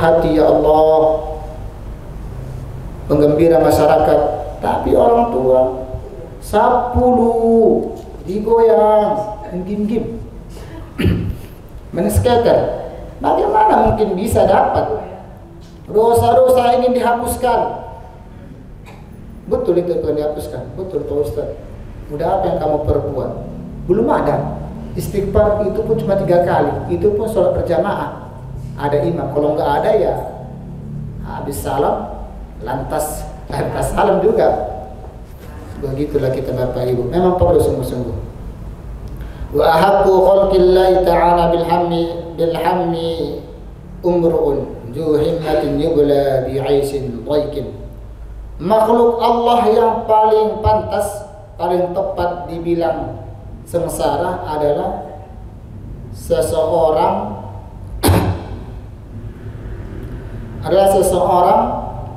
hati ya Allah, penggembira masyarakat. Tapi orang tua 10 digoyang, gim-gim, menesketer. Bagaimana mungkin bisa dapat? Dosa-dosa ingin dihapuskan. Betul itu yang dihapuskan. Betul Pak Ustaz. Udah apa yang kamu perbuat? Belum ada. Istighfar itu pun cuma 3 kali. Itu pun sholat berjamaah. Ada imam. Kalau nggak ada ya habis salam, lantas salam juga. Begitulah kita Bapak Ibu. Memang perlu sungguh-sungguh. Wa ahabbu khalqillahi ta'ala bilhammi umru'un ju himmatin yubla bi'aisin dhaikin. Makhluk Allah yang paling pantas, paling tepat dibilang sengsara adalah seseorang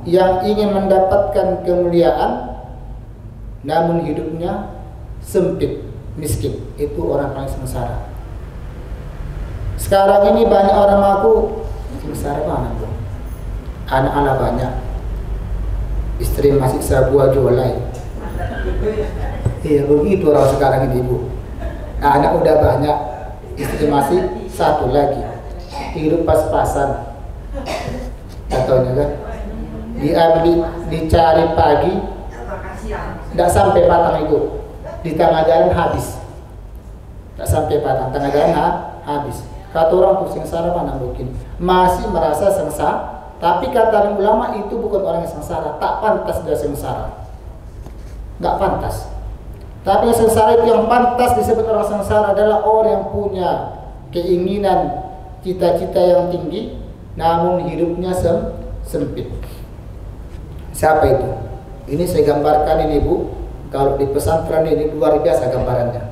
yang ingin mendapatkan kemuliaan namun hidupnya sempit, miskin. Itu orang paling sengsara. Sekarang ini banyak orang mengaku sengsara banget, anak-anak banyak, istri masih sebuah jualai. Iya begitu orang sekarang ini Ibu. Anak udah banyak, istri masih 1 lagi. Hidup pas-pasan. Contohnya kan, dicari pagi, tidak sampai patang itu, di tengah jalan habis. Tidak sampai patang, tengah jalan habis. Kata orang tuh sengsara mana mungkin? Masih merasa sengsara, tapi kata ulama itu bukan orang yang sengsara, tak pantas dia sengsara. Nggak pantas. Tapi yang sengsara itu, yang pantas disebut orang sengsara adalah orang yang punya keinginan, cita-cita yang tinggi, namun hidupnya sempit. Siapa itu? Ini saya gambarkan ini Bu. Kalau di pesantren ini luar biasa gambarannya.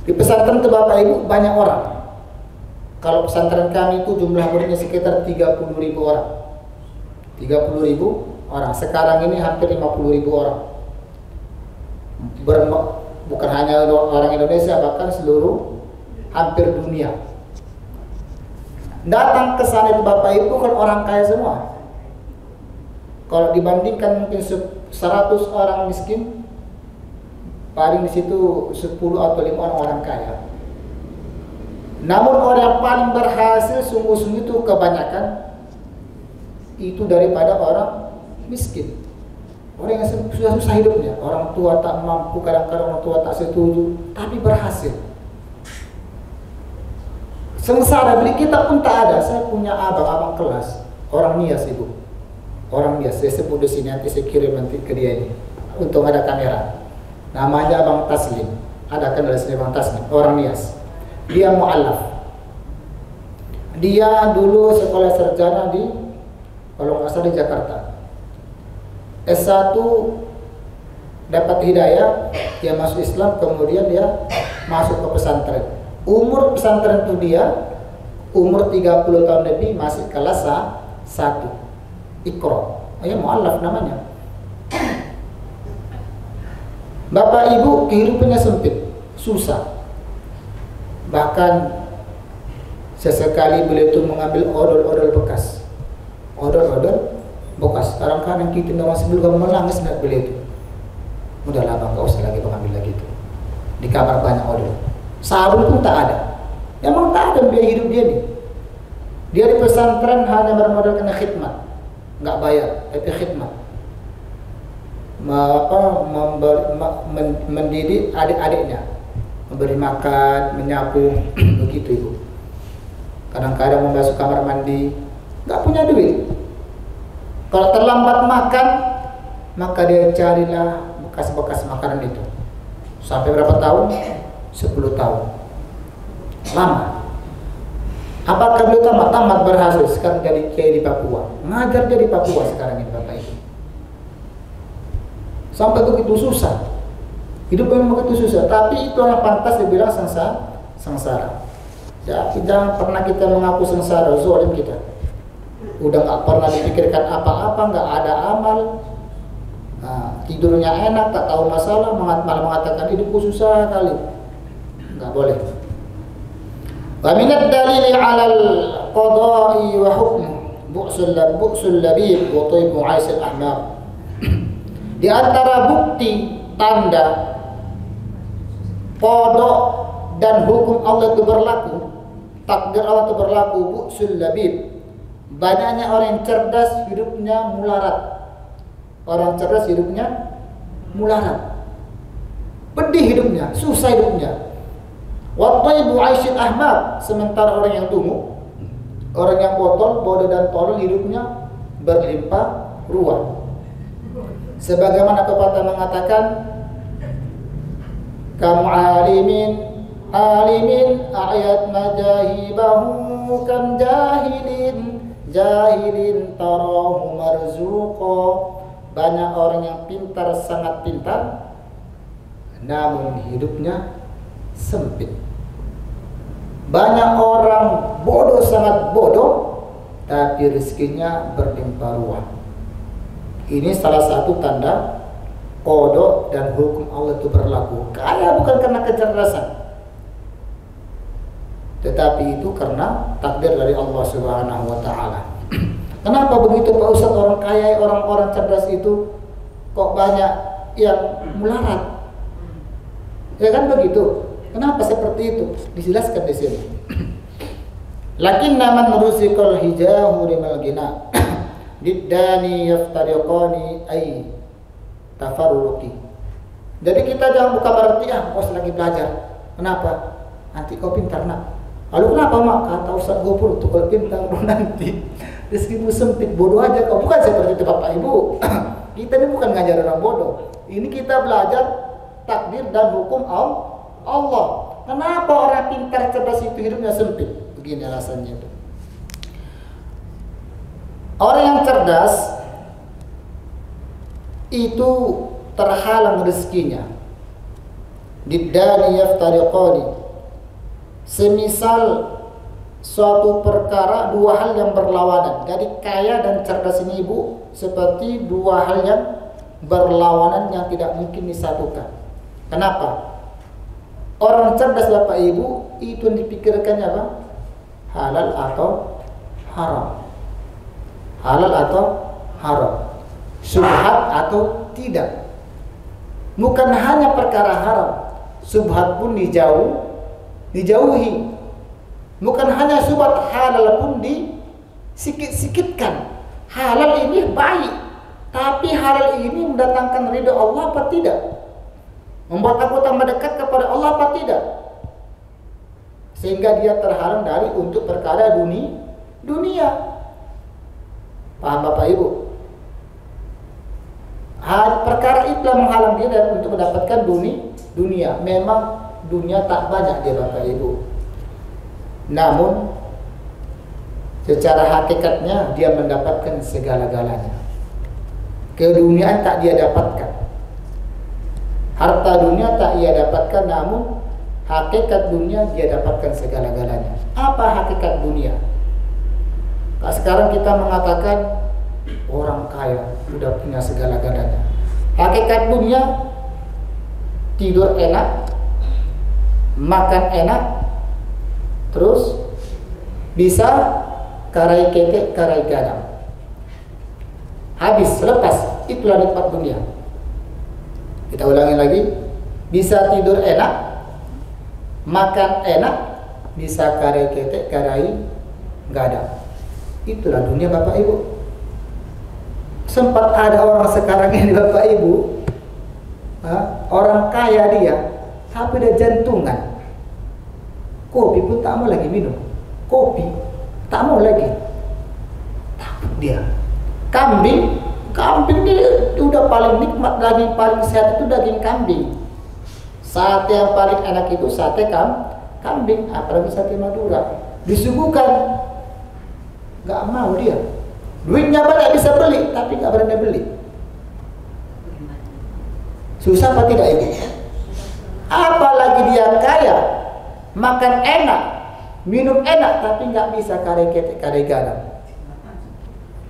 Di pesantren itu Bapak Ibu banyak orang. Kalau pesantren kami itu jumlah muridnya sekitar 30.000 orang. 30.000 orang. Sekarang ini hampir 50.000 orang. Bukan hanya orang Indonesia, bahkan seluruh hampir dunia. Datang ke sana itu Bapak Ibu kan orang kaya semua. Kalau dibandingkan mungkin 100 orang miskin, paling di situ 10 atau 5 orang kaya. Namun orang yang paling berhasil sungguh-sungguh itu kebanyakan itu daripada orang miskin. Orang yang susah hidupnya, orang tua tak mampu, kadang-kadang orang tua tak setuju, tapi berhasil. Sengsara, beli kita pun tak ada. Saya punya abang kelas, orang Nias Ibu, orang Nias. Saya sebut di sini, nanti saya kirim nanti ke dia ini. Untung ada kamera. Namanya Abang Taslim. Ada kan dari sini Abang Taslim, orang Nias. Dia mu'allaf. Dia dulu sekolah sarjana di, kalau nggak salah di Jakarta. S1 dapat hidayah, dia masuk Islam, kemudian dia masuk ke pesantren. Umur pesantren itu dia umur 30 tahun lebih, masih kelas 1 Iqra. Ya mu'allaf namanya. Bapak Ibu kehidupannya sempit, susah. Bahkan sesekali beliau itu mengambil odol-odol bekas. Odol-odol bekas. Kadang-kadang kita masih belum menangis nak beliau itu. Udahlah Bang, gak usah lagi mengambil lagi itu. Di kamar banyak odol. Sabun pun tak ada. Memang tak ada biaya hidup dia nih. Dia di pesantren hanya bermodalkan khidmat, nggak bayar, tapi khidmat. Mendidik adik-adiknya, memberi makan, menyapu, begitu Ibu. Kadang-kadang membasuh kamar mandi, nggak punya duit. Kalau terlambat makan, maka dia carilah bekas-bekas makanan itu. Sampai berapa tahun? 10 tahun. Lama. Apakah beliau tamat berhasil? Sekarang jadi kiai di Papua. Ngajar dia di Papua sekarang ini Bapak Ibu. Sampai begitu susah. Hidup memang begitu susah. Tapi itu yang pantas dibilang sengsara. Ya, jangan pernah kita mengaku sengsara, zalim kita. Udah nggak pernah dipikirkan apa-apa, nggak ada amal. Nah, tidurnya enak, tak tahu masalah, malah mengatakan hidupku susah kali. Nggak boleh. Wa minad dalili 'alal qada'i wa hukm bu'sul labib wa tayyibu aisil ahmar. Di antara bukti tanda kodok dan hukum Allah itu berlaku, takdir Allah itu berlaku, bu'sul labib, banyaknya orang yang cerdas hidupnya mularat. Orang cerdas hidupnya mularat, pedih hidupnya, susah hidupnya. Wa tayyibu aisil ahmar, sementara orang yang dungu, orang yang bodoh dan tolol hidupnya berlimpah ruah. Sebagaimana pepatah mengatakan, kam alimin a'yat majahibahu kam jahilin tarahu marzuqa. Banyak orang yang pintar, sangat pintar, namun hidupnya sempit. Banyak orang bodoh, sangat bodoh, tapi rezekinya berlimpah ruah. Ini salah satu tanda kodok dan hukum Allah itu berlaku. Kaya bukan karena kecerdasan, tetapi itu karena takdir dari Allah Subhanahu wa Ta'ala. Kenapa begitu Pak Ustadz, orang kaya, orang-orang cerdas itu kok banyak yang mularat? Ya kan begitu. Kenapa seperti itu? Dijelaskan di sini. Lakinna man ruziqal hijahu limal gina diddani yaftariqani ay tafarruqi. Jadi kita jangan buka berarti bos lagi belajar. Kenapa? Nanti kau pintar nak. Lalu kenapa mak? Kata Ustaz Gopur tuh kalau pintar nanti rezekimu sempit, bodoh aja kau. Bukan seperti itu Bapak Ibu. Kita ini bukan ngajar orang bodoh. Ini kita belajar takdir dan hukum Allah. Kenapa orang pintar cerdas itu hidupnya sempit? Begini alasannya itu. Orang yang cerdas itu terhalang rezekinya. Diddani yaftariqani. Semisal suatu perkara, dua hal yang berlawanan. Jadi kaya dan cerdas ini Ibu seperti dua hal yang berlawanan yang tidak mungkin disatukan. Kenapa? Orang cerdas Bapak Ibu itu yang dipikirkannya apa? Halal atau haram. Halal atau haram. Subhat atau tidak. Bukan hanya perkara haram, subhat pun dijauhi. Bukan hanya subhat, halal pun disikit-sikitkan. Halal ini baik, tapi halal ini mendatangkan ridha Allah apa tidak? Membuat aku tambah dekat kepada Allah apa tidak? Sehingga dia terhalang dari untuk perkara dunia. Paham Bapak Ibu? Perkara itulah menghalang dia dari untuk mendapatkan dunia. Memang dunia tak banyak dia Bapak Ibu. Namun secara hakikatnya dia mendapatkan segala-galanya. Keduniaan tak dia dapatkan. Harta dunia tak ia dapatkan, namun hakikat dunia dia dapatkan segala-galanya. Apa hakikat dunia? Nah, sekarang kita mengatakan orang kaya sudah punya segala-galanya. Hakikat dunia tidur enak, makan enak, terus bisa karai ketek, karai gadang. Habis, lepas, itulah nikmat dunia. Kita ulangi lagi, bisa tidur enak, makan enak, bisa karai ketek, karai gadang. Itulah dunia Bapak Ibu. Sempat ada orang sekarang ini Bapak Ibu, orang kaya dia, tapi ada jantungan. Kopi pun tak mau lagi minum. Kopi tak mau lagi. Takut dia. Kambing dia udah paling nikmat, daging paling sehat itu daging kambing. Sate yang paling enak itu sate kambing, apalagi sate Madura. Disuguhkan, nggak mau dia. Duitnya banyak bisa beli, tapi nggak berani beli. Susah apa tidak ini? Apalagi dia kaya, makan enak, minum enak, tapi nggak bisa karai ketek, karai gadang.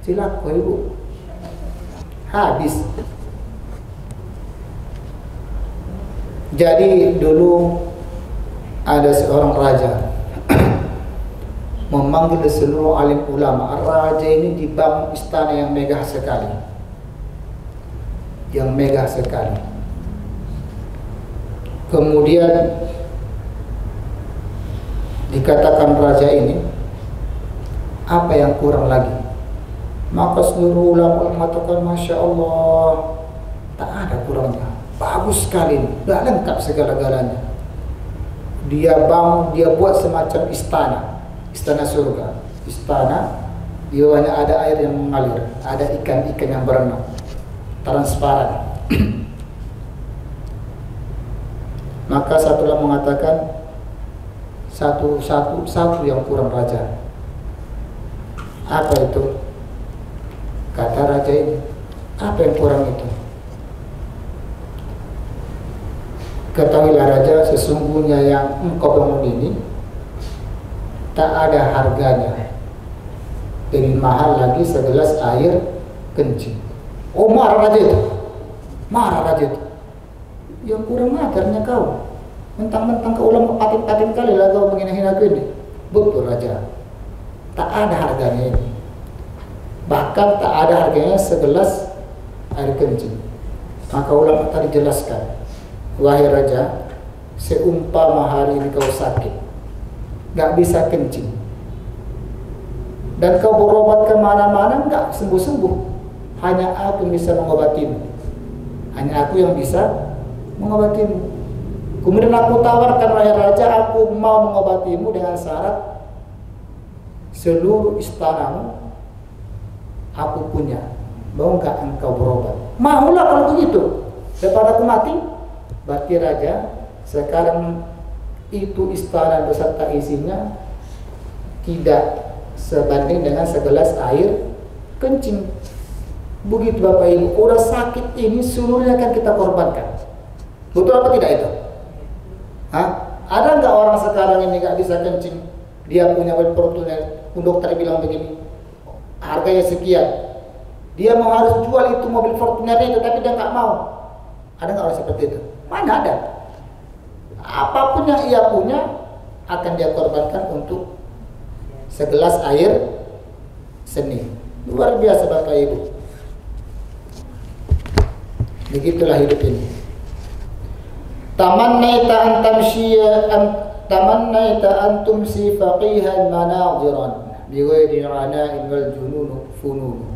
Cilaka Ibu. Habis. Jadi dulu ada seorang raja memanggil seluruh alim ulama. Raja ini dibangun istana yang megah sekali, yang megah sekali. Kemudian dikatakan raja ini, apa yang kurang lagi? Maka seluruh ulama mengatakan, Masya Allah, tak ada kurangnya, bagus sekali, dah lengkap segala-galanya. Dia bangun, dia buat semacam istana, istana surga, istana di bawahnya ada air yang mengalir, ada ikan-ikan yang berenang, transparan. Maka satulah mengatakan, satu yang kurang raja. Apa itu? Kata raja ini, apa yang kurang itu? Ketahuilah raja, sesungguhnya yang engkau bangun ini tak ada harganya, lebih mahal lagi segelas air kencing. Oh, marah raja itu, marah raja itu. Yang kurang ajarnya kau, mentang-mentang kau ulama patin-patin kali lah kau menghina-hina aku ini. Betul raja, tak ada harganya ini. Bahkan tak ada harganya segelas air kencing. Maka ulama tadi jelaskan, wahai raja, seumpama hari ini kau sakit, gak bisa kencing, dan kau berobat kemana-mana gak sembuh-sembuh, hanya aku yang bisa mengobatimu, hanya aku yang bisa mengobatimu. Kemudian aku tawarkan, wahai raja, aku mau mengobatimu dengan syarat seluruh istanamu aku punya, mau nggak engkau berobat? Maulah kalau begitu, daripada aku mati. Berarti raja, sekarang itu istana beserta isinya tidak sebanding dengan segelas air kencing. Begitu Bapak Ibu, udah sakit ini seluruhnya kan kita korbankan. Betul apa tidak itu? Hah? Ada nggak orang sekarang ini nggak bisa kencing? Dia punya Fortuner, dokter bilang begini, harganya sekian. Dia mau harus jual itu mobil Fortuner itu, tapi dia nggak mau. Ada nggak orang seperti itu? Mana ada? Apapun yang ia punya akan dia korbankan untuk segelas air seni. Luar biasa Bapak Ibu. Begitulah hidup ini. Tamannaita an tamshiya tamannaita an tumsi faqihan manaziran bighairi ana'in wal jununu fununu.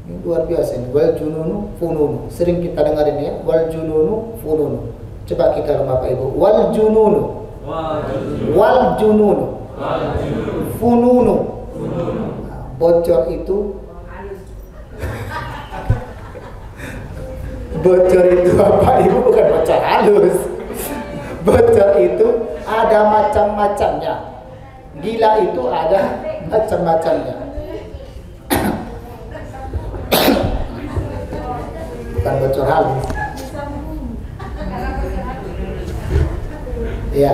Ini luar biasa ini, wal jununu fununu. Sering kita dengar ini ya, wal jununu fununu. Coba kita Bapak Ibu, wal jununu, wal jununu, fununu. Bocor itu, bocor itu Bapak Ibu bukan bocor halus. Bocor itu ada macam-macamnya. Gila itu ada macam-macamnya. Bukan bocor halus. Ya.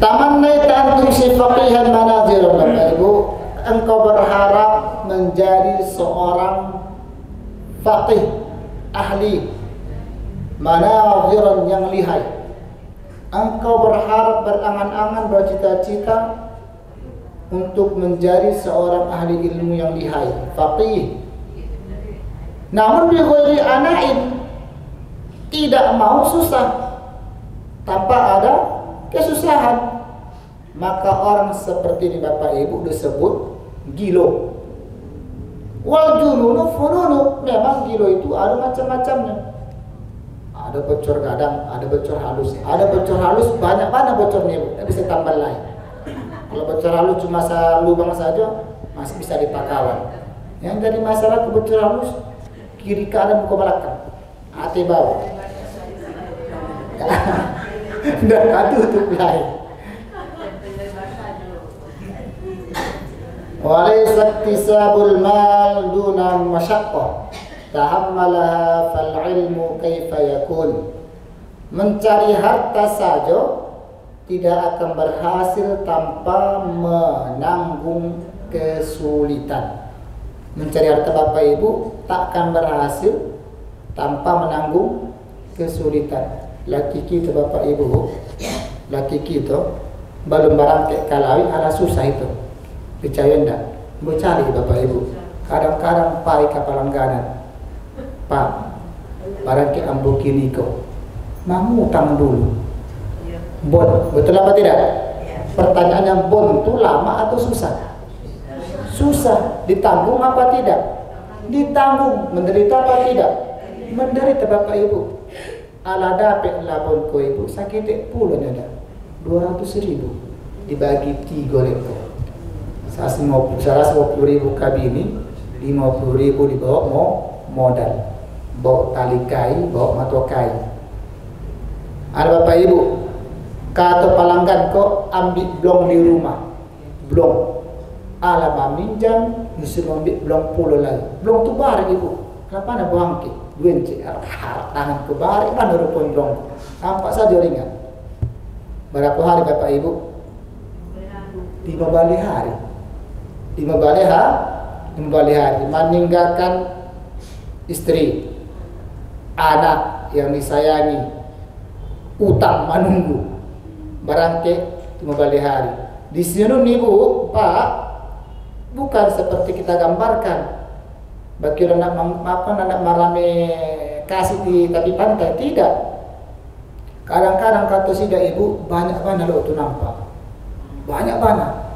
Tamannaita an tumsi faqihan manazir. Bapak Ibu, engkau berharap menjadi seorang faqih, ahli, manaziran yang lihai. Engkau berharap, berangan-angan, bercita-cita untuk menjadi seorang ahli ilmu yang lihai, faqih. Namun bighairi ana'in, tidak mau susah, tanpa ada kesusahan. Maka orang seperti ini Bapak Ibu disebut gilo. Wal jununu fununu, memang gilo itu ada macam-macamnya. Ada bocor gadang, ada bocor halus. Ada bocor halus banyak mana bocornya, tidak bisa tambah lain. Kalau bocor halus cuma lubang saja masih bisa dipakawan. Yang jadi masalah ke bocor halus kiri kanan muka belakang, hati bawah. Tidak ada tutup lain. Walaysa iktisabul mal duna masyaqqah tahammalaha fal ilmu kaifa yakun. Mencari harta saja tidak akan berhasil tanpa menanggung kesulitan. Mencari harta Bapak Ibu tak akan berhasil tanpa menanggung kesulitan. Laki kita Bapak Ibu, laki kita Belum barangke kalawi ala susah itu. Percaya enggak? Mau cari Bapak Ibu. Kadang-kadang pai kapalangganan. Pak, barangke ambo kini kok. Mau utang dulu. Bon, betul apa tidak? Pertanyaannya, bon itu lama atau susah? Susah. Ditanggung apa tidak? Ditanggung. Menderita apa tidak? Menderita Bapak Ibu. Ala dapet labon ko Ibu sakit puluh ada 200.000 dibagi 3 lekor. 150.000 kabini, 50.000 dibawa modal, bawa tali kai, bawa matokai. Ada Bapak Ibu, kata pelanggan kok ambil blong di rumah, blong, ala meminjam, mesti ambil blong puluh lagi, blong tu barang Ibu, kenapa ada bangkit, duenci, tangan ke barang, mana rupanya blong, nampak saja ringan. Berapa hari Bapak Ibu? 5 hari. 5 hari meninggalkan istri, anak yang disayangi, utang menunggu, barangke 5 hari. Di sini Ibu, Pak, bukan seperti kita gambarkan. Bagi anak marame kasih di tepi pantai, tidak. Kadang-kadang kata sida Ibu banyak mana lo tu nampak, banyak mana.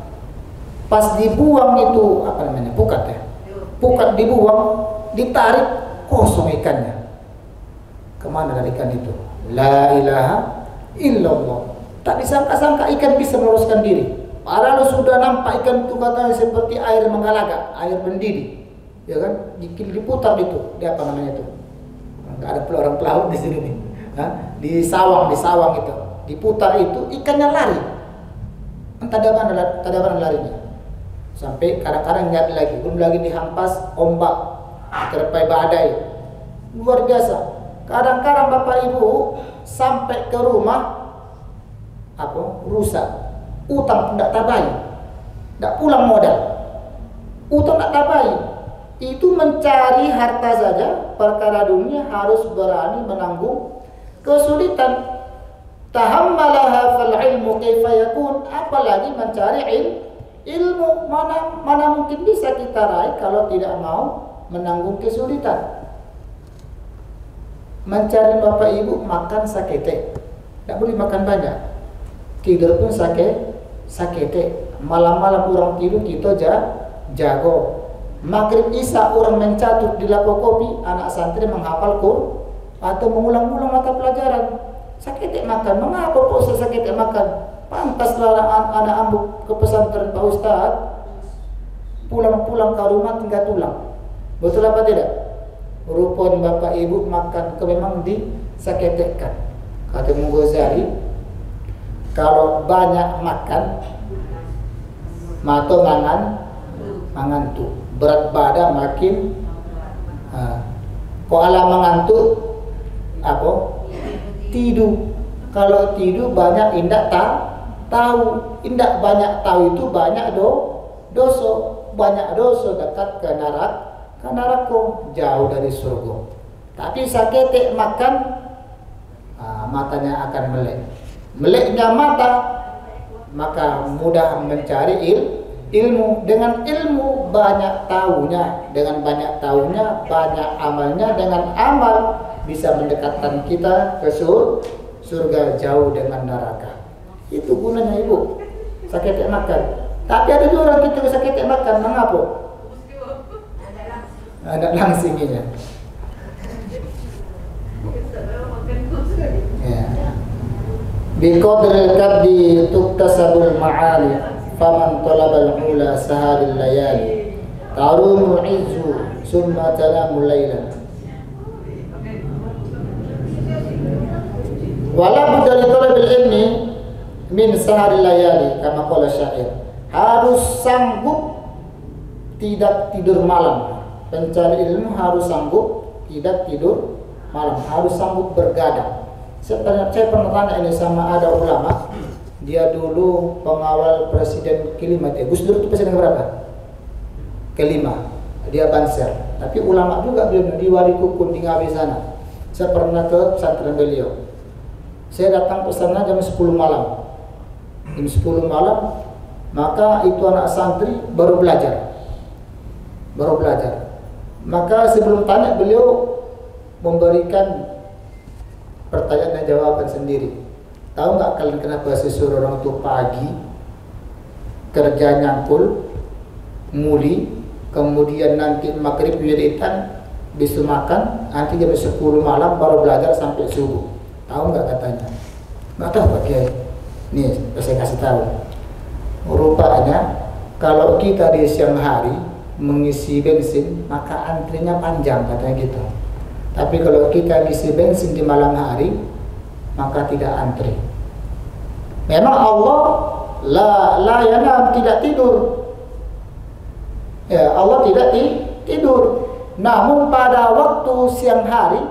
Pas dibuang itu apa namanya, pukat ya, pukat dibuang, ditarik kosong ikannya. Kemana dari ikan itu? La ilaha illallah. Tak disangka-sangka ikan bisa meloloskan diri. Padahal sudah nampak ikan itu katanya seperti air menggalaga, air mendidih, ya kan? Diputar itu, di apa namanya itu? Enggak ada orang pelaut di sini nih. Di sawang itu diputar itu ikannya lari, entah ada mana larinya, sampai kadang-kadang nggak lagi, belum lagi dihampas ombak, terpai badai, luar biasa. Kadang-kadang Bapak Ibu sampai ke rumah rusak, utang tidak tabai, tidak pulang modal, utang tidak tabai. Itu mencari harta saja, perkara dunia harus berani menanggung kesulitan. Tahammalaha fal ilmu kaifa yakun, apalagi mencari ilmu, mana mungkin bisa kita raih kalau tidak mau menanggung kesulitan. Mencari Bapak Ibu makan sakete, tidak boleh makan banyak. Tidur pun sakete. Malam-malam orang tidur kita jago. Maghrib Isya orang mencatut di lapo kopi, anak santri menghafal Quran atau mengulang-ulang mata pelajaran. Sakit makan, mengapa kok sakit makan? Pantaslah anak ambu ke pesantren Pak Ustaz, pulang-pulang ke rumah tinggal tulang. Betul apa tidak? Rupanya Bapak Ibu makan memang disakitkan. Kata Imam Ghazali, kalau banyak makan, mata mangantuk, berat badan makin. Kok ala mengantuk apa? Tidur. Kalau tidur banyak indak tahu. Indak banyak tahu itu banyak dosa. Banyak dosa dekat ke neraka, jauh dari surga. Tapi sakit makan, matanya akan melek. Meleknya mata, maka mudah mencari ilmu. Dengan ilmu banyak tahunya, dengan banyak tahunya banyak amalnya, dengan amal bisa mendekatkan kita ke surga, jauh dengan neraka. Itu gunanya Ibu sakit makan. Tapi ada juga orang kita sakit makan, mengapa? Ada langsingnya. Ya. Biqadril kabdi tuktasabul ma'ali, faman talabal ula sahadil layali, tarumul izzu summa tanamul laylan. Wala budda li talabil ilmi min sahadil layali, kama qala syair. Harus sanggup tidak tidur malam. Pencari ilmu harus sanggup tidak tidur malam, harus sanggup bergadang. Saya pernah tanya ini sama ada ulama, dia dulu pengawal presiden kelima. Gus Dur itu presiden berapa? Kelima. Dia Banser. Tapi ulama juga beliau di Wali Kukun di Ngawi sana. Saya pernah ke pesantren beliau. Saya datang ke sana jam 10 malam. jam 10 malam, maka itu anak santri baru belajar. Maka sebelum tanya beliau memberikan pertanyaan dan jawaban sendiri. Tahu nggak kalian kenapa saya suruh orang itu pagi kerja nyangkul, muli, kemudian nanti maghrib wiridan, bisa makan, nanti jam 10 malam baru belajar sampai subuh. Tahu nggak katanya? Nggak tahu Pak Kiai. Nih saya kasih tahu. Rupanya kalau kita di siang hari mengisi bensin, maka antrinya panjang katanya gitu. Tapi kalau kita ngisi bensin di malam hari, maka tidak antri. Memang Allah la yanam, tidak tidur. Ya, Allah tidak tidur. Namun pada waktu siang hari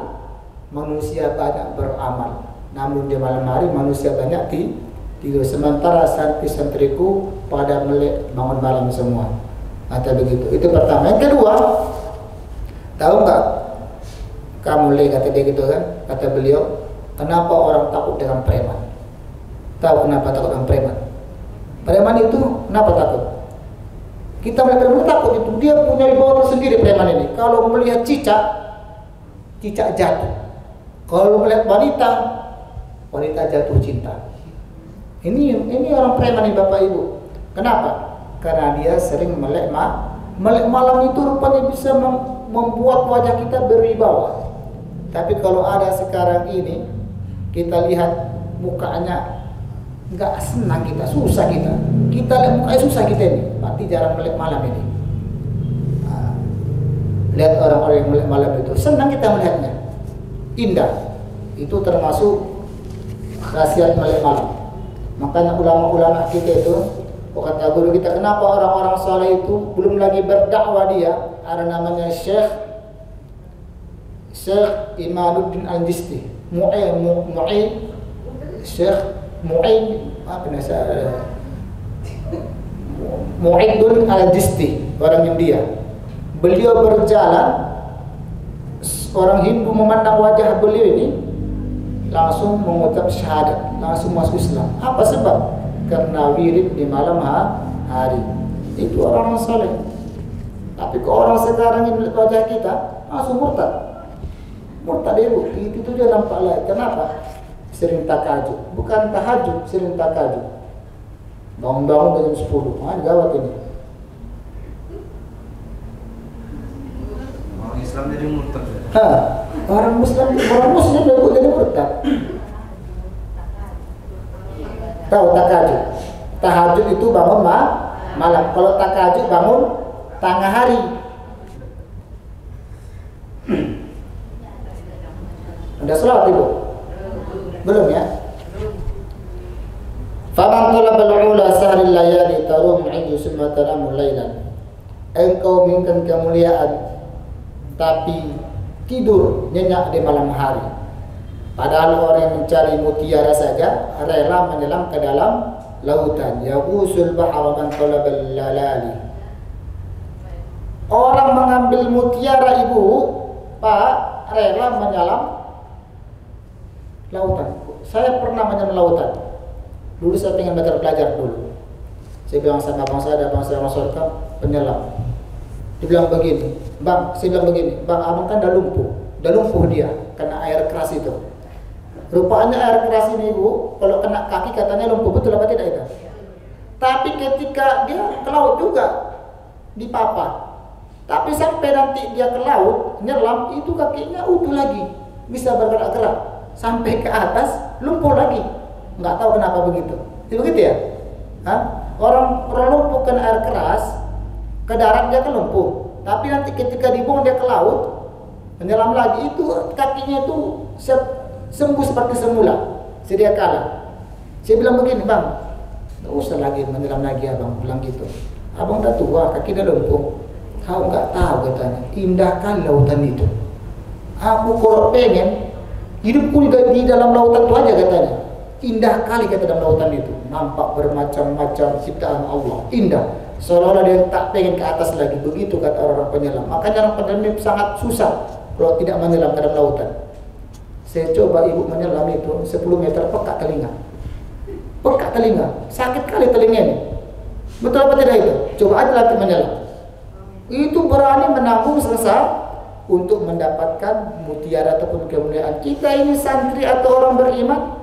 manusia banyak beramal. Namun di malam hari manusia banyak tidur. Sementara santri-santriku pada melek bangun malam semua. Atau begitu. Itu pertama. Yang kedua, tahu nggak? Kamu lihat kata dia gitu kan? Kata beliau, kenapa orang takut dengan preman? Tahu kenapa takut dengan preman? Preman itu kenapa takut? Kita melihat preman takut itu, dia punya wibawa tersendiri preman ini. Kalau melihat cicak jatuh. Kalau melihat wanita jatuh cinta. Ini orang preman ini Bapak Ibu. Kenapa? Karena dia sering melek malam itu rupanya bisa membuat wajah kita berwibawa. Tapi kalau ada sekarang ini kita lihat mukanya nggak senang, kita susah kita lihat mukanya susah kita ini, pasti jarang melek malam ini. Lihat orang-orang yang melek malam itu senang kita melihatnya, indah. Itu termasuk khasiat melek malam. Makanya ulama-ulama kita itu, kata guru kita, kenapa orang-orang soleh itu belum lagi berdakwah dia, ada namanya Syekh Imanuddin Al-Jisti, Syekh Mu'idun Al-Jisti, orang India. Beliau berjalan, orang Hindu memandang wajah beliau ini langsung mengucap syahadat, langsung masuk Islam. Apa sebab? Karena wirid di malam hari. Itu orang saleh. Tapi ke orang sekarang yang melihat wajah kita langsung murtad ibu. Itu dia nampak lain. Kenapa? Sering takajud. Bukan tahajud, sering takajud. Bangun-bangun jam 10. Gawat ini. Orang Islam jadi murtad. Orang Muslim jadi murtad. Tahu takajud? Tahajud itu bangun malam. Kalau takajud bangun tengah hari. Anda salat ibu? Belum ya? Faman talabal ula sahril layali tarum 'indu summa tanamu lailan. Engkau menginginkan kemuliaan tapi tidur nyenyak di malam hari. Padahal orang yang mencari mutiara saja rela menyelam ke dalam lautan. Yaqusul bahra man talabal lalali. Orang mengambil mutiara ibu, Pak, rela menyelam lautan. Saya pernah menyelam lautan. Dulu saya pengen belajar dulu. Saya bilang sama abang saya, ada abang saya masuk penyelam. Dia bilang begini, Bang, saya bilang begini, Bang, abang kan dah lumpuh dia kena air keras itu. Rupanya air keras ini ibu, kalau kena kaki katanya lumpuh, betul apa tidak itu? Tapi ketika dia ke laut juga dipapa. Tapi sampai nanti dia ke laut nyelam, itu kakinya utuh lagi, bisa bergerak-gerak sampai ke atas lumpuh lagi. Nggak tahu kenapa begitu. Itu begitu ya? Orang lumpuh kena air keras, ke darat dia kan lumpuh. Tapi nanti ketika dibuang dia ke laut, menyelam lagi, itu kakinya itu sembuh seperti semula, sedia kala. Saya bilang begini, Bang, nggak usah lagi menyelam lagi, abang bilang gitu. Abang udah tua, kaki udah lumpuh. Kau nggak tahu katanya, indah kali lautan itu. Aku kalau pengen hidupku di dalam lautan itu aja katanya. Indah kali kata dalam lautan itu, nampak bermacam-macam ciptaan Allah, indah. Seolah-olah dia tak pengen ke atas lagi. Begitu kata orang penyelam. Makanya orang penyelam sangat susah kalau tidak menyelam ke dalam lautan. Saya coba ibu menyelam itu 10 meter pekat telinga. pekak telinga, sakit kali telinga ini. Betul apa tidak itu? Coba aja latih menyelam. Itu berani menanggung selesai untuk mendapatkan mutiara ataupun kemuliaan. Kita ini santri atau orang beriman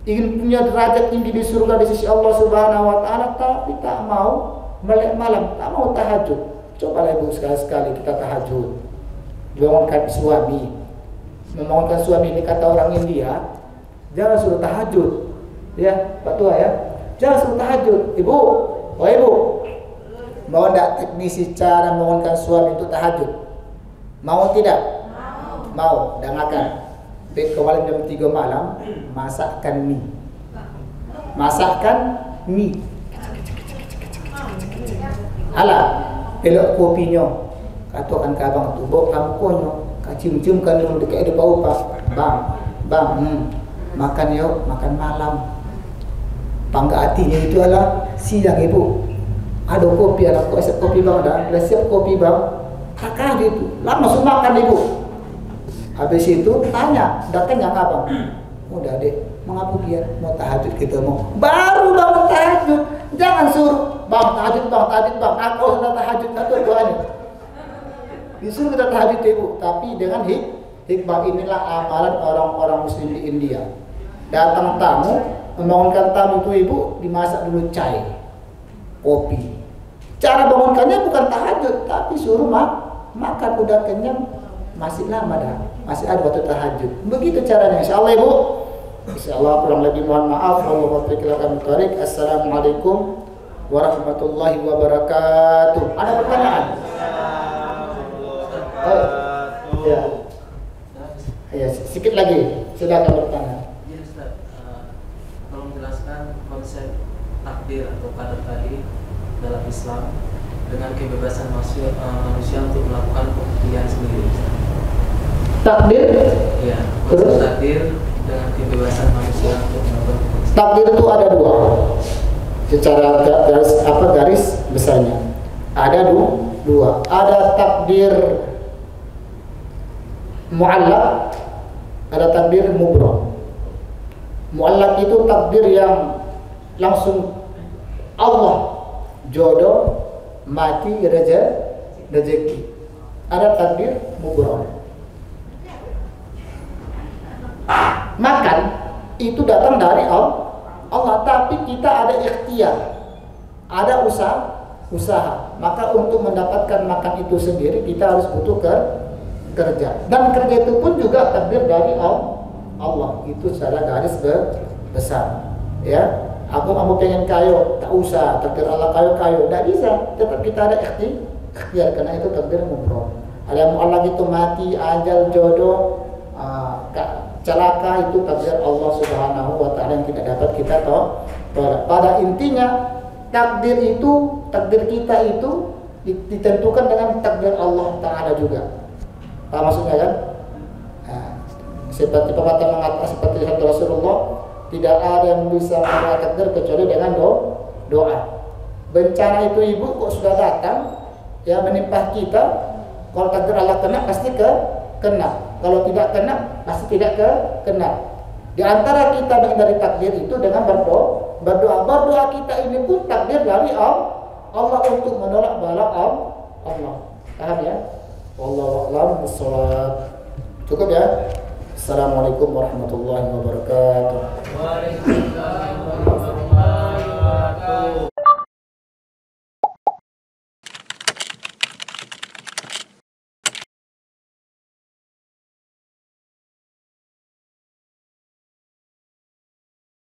ingin punya derajat tinggi di surga di sisi Allah Subhanahu wa taala, tapi tak mau melek malam, tak mau tahajud. Cobalah ibu sekali-sekali kita tahajud. Bangunkan suami. Membangunkan suami ini kata orang India, jangan suruh tahajud. Ya, Pak Tua ya. Jangan suruh tahajud. Ibu, oh ibu, mau enggak teknisi cara membangunkan suami untuk tahajud? Mau tidak? Mau. Dengarkan. Kemarin jam 3 malam masakkan mie. Masakkan mie. Alah, elok kopinya. Katakan ke abang tu, bawa kamu konyo, cium-ciumkan dulu dekat ada bau pak. Bang, makan yuk, makan malam. Pangga hatinya itu adalah siang ibu. Ada kopi, anak kau siap kopi bang dah. Dah siap kopi bang. Kakak itu, lama langsung makan ibu. Habis itu tanya, datang yang abang. Udah deh, mengapa dia mau tahajud kita mau? Baru bangun tahajud, jangan suruh bang tahajud bang. Aku sudah tahajud atau doanya. Disuruh kita tahajud ibu, tapi dengan hikmah. Inilah amalan orang-orang muslim di India. Datang tamu, membangunkan tamu itu ibu, dimasak dulu chai, kopi. Cara bangunkannya bukan tahajud, tapi suruh makan. Udah kenyang, masih lama dah, masih ada waktu tahajud. Begitu caranya, insyaallah ibu. Insyaallah kurang lebih mohon maaf. Assalamualaikum warahmatullahi wabarakatuh. Ada pertanyaan? Oh, ya, sedikit lagi. Silakan bertanya. Iya Ustaz, tolong jelaskan konsep takdir atau qadar tadi dalam Islam dengan kebebasan manusia untuk melakukan pembuktian sendiri. Takdir? Iya, konsep takdir dengan kebebasan manusia untuk melakukan pembuktian. Takdir itu ada dua. Secara garis besarnya ada dua. Ada takdir mu'allaq, ada takdir mubram. Mu'allaq itu takdir yang langsung Allah, jodoh, mati, rezeki. Ada takdir mubram. Makan itu datang dari Allah, tapi kita ada ikhtiar, ada usaha. Maka untuk mendapatkan makan itu sendiri kita harus butuh kerja. Dan kerja itu pun juga takdir dari Allah. Itu secara garis besar. Ya. Aku pengen kaya, tak usah takdir Allah kaya, tidak bisa. Tetap kita ada ikhtiar, karena itu takdir mubram. Ada Allah itu mati, ajal, jodoh, celaka, itu takdir Allah Subhanahu wa taala yang tidak dapat kita tahu. Pada intinya takdir kita itu ditentukan dengan takdir Allah Taala juga. Apa maksudnya kan? Seperti pepatah mengatakan, seperti sabda Rasulullah, tidak ada yang bisa mengubah takdir kecuali dengan doa. Bencana itu ibu kok sudah datang, ya menimpa kita. Kalau takdir Allah kena pasti kena. Kalau tidak kena pasti tidak kena. Di antara kita menghindari takdir itu dengan berdoa. Berdoa kita ini pun takdir dari Allah untuk menolak bala Allah. Paham ya? Wallahu a'lam bishawab. Cukup ya? Assalamualaikum warahmatullahi wabarakatuh. Waalaikumsalam.